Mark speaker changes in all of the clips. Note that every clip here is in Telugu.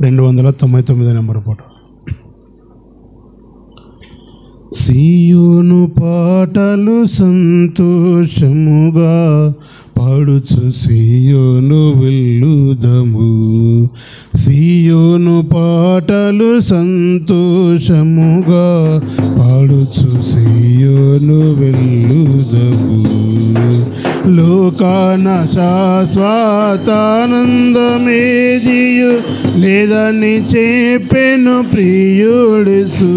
Speaker 1: 299 నెంబర్ పాట. సీయోను పాటలు సంతోషముగా పాడుచు సీయోను వెళ్ళుదము. సీయోను పాటలు సంతోషముగా పాడుచు సీయోను వెళ్ళుదము. లోకాన శాశ్వతానందమేదియు లేదని చెప్పెను ప్రియుడేసు.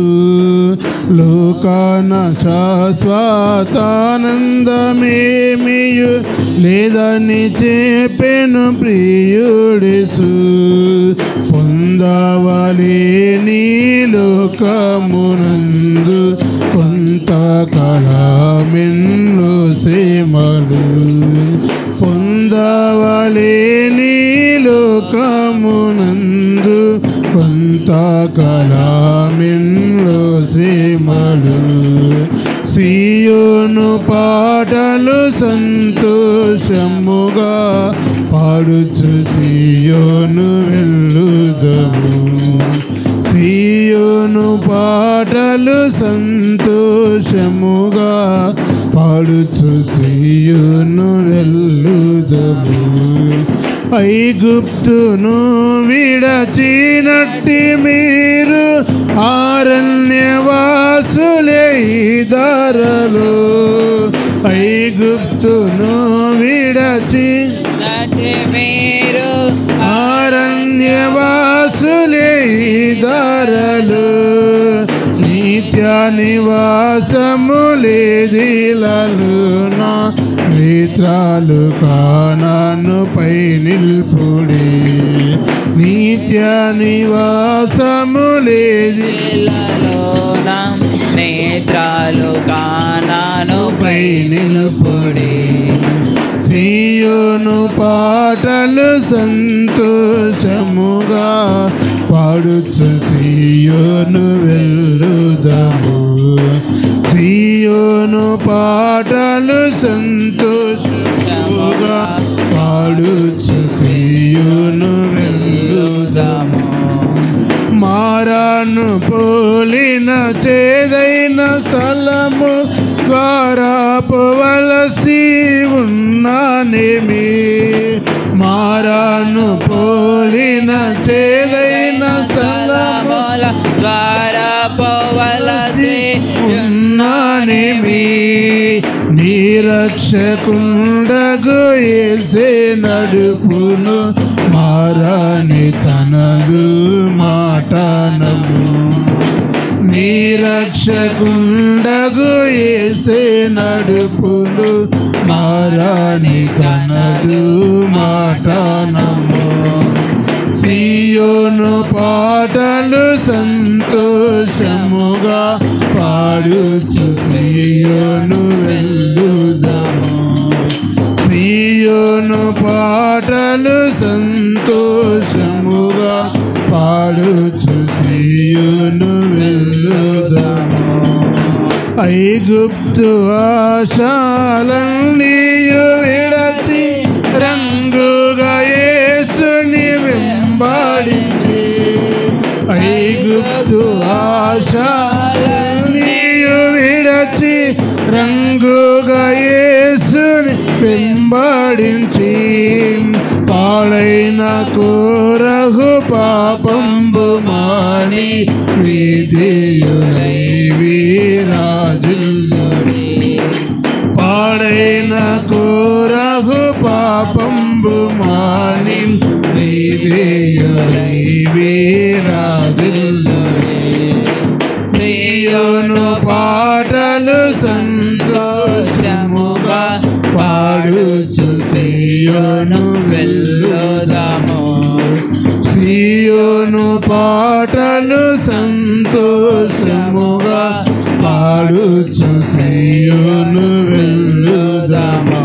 Speaker 1: లోకాన శాశ్వతానందమేమియు లేదని చెప్పెను ప్రియుడేసు. పొందవలే నీ లోకమునందు కొంతకాలమెన్నో శ్రమలు. పొందవలే నీ లోకమునందు కొంతకాలమెన్నో శ్రమలు. సీయోను పాటలు సంతోషముగా పాడుచు సీయోను వెళ్ళుదము. సీయోను పాటలు సంతోషముగా పాడుచు సీయోను వెళ్ళుదము. ఐగుప్తును విడచినట్టి మీరు అరణ్యవాసులే ధరలో. ఐగుప్తును విడచినట్టి మీరు అరణ్యవాసులే ధరలు. నిత్య నివాసములేదిలలు నా మిత్రాలు కానాను పై నిల్పుడి. నిత్య నివాసములేదిలలో నా నేత్రాలు కానాను పై నిల్పుడి. సీయోను పాటలు సంతోషముగా పాడుచు సీయోను వెళ్ళుదము. సీయోను పాటలు సంతోషముగా పాడుచు సీయోను వెళ్ళుదము. మారాను పోలిన చేదైన స్థలము ద్వారా పోవలసి ఉన్నానేమి. మారాను పోలిన చేదైన స్థలముల ద్వారా పోవలసి ఉన్నానేమి. నీ రక్షకుండగు యేసే నడుపును మారాని తనదు మాటనము. నీ రక్షకుండగు యేసే నడుపును మారాని తనదు మాటనము. సీయోను పాటలు సంతోషముగా పాడుచు సీయోను వెళ్ళుదము. సీయోను పాటలు సంతోషముగా పాడుచు సీయోను వెళ్ళుదము. ఐగుప్తు ఆశలన్నీయు విడచి రంగుగా యేసుని వెంబడించి. ఐగుప్తు ఆశలన్నీయు విడచి రంగుగా యేసుని వెంబడించి. పాడైన కోరహు పాపంబు మాని విధేయులై వీరాజుల్లుని. పాడైన కోరహు పాపంబు మాని విధేయులై వీరాజుల్లుని. సీయోను పాటలు సంతోషముగా పాడుచు సీయోను వెళ్ళుదము. సీయోను పాటలు సంతోషముగా పాడుచు సీయోను వెళ్ళుదము.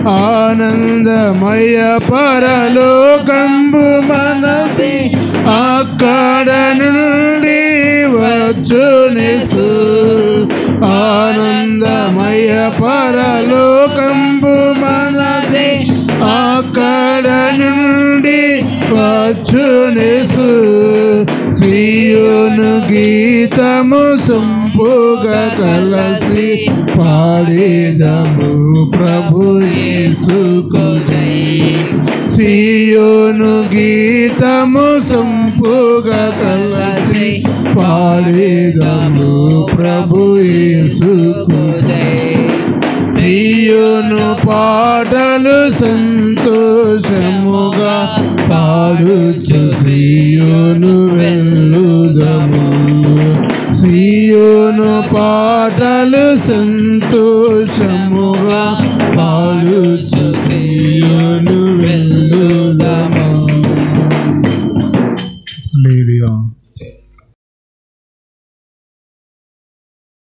Speaker 1: ఆనందమయ పరలోకంబు మనది అక్కడ నుండి వచ్చునేసు. ఆనందమయ పరలోకంబు మనది అక్కడ నుండి వచ్చునేసు సియోను గీతము సంపుగా కలసి పాడేదము ప్రభు యేసుకు జై. సియోను గీతము సంపుగా కలసి పాడేదము ప్రభు యేసుకు జై. సియోను పాటలు సంతోషముగా పాడుచు సియోను వెళ్ళుదము. సియోను పాటలు సంతోషముగా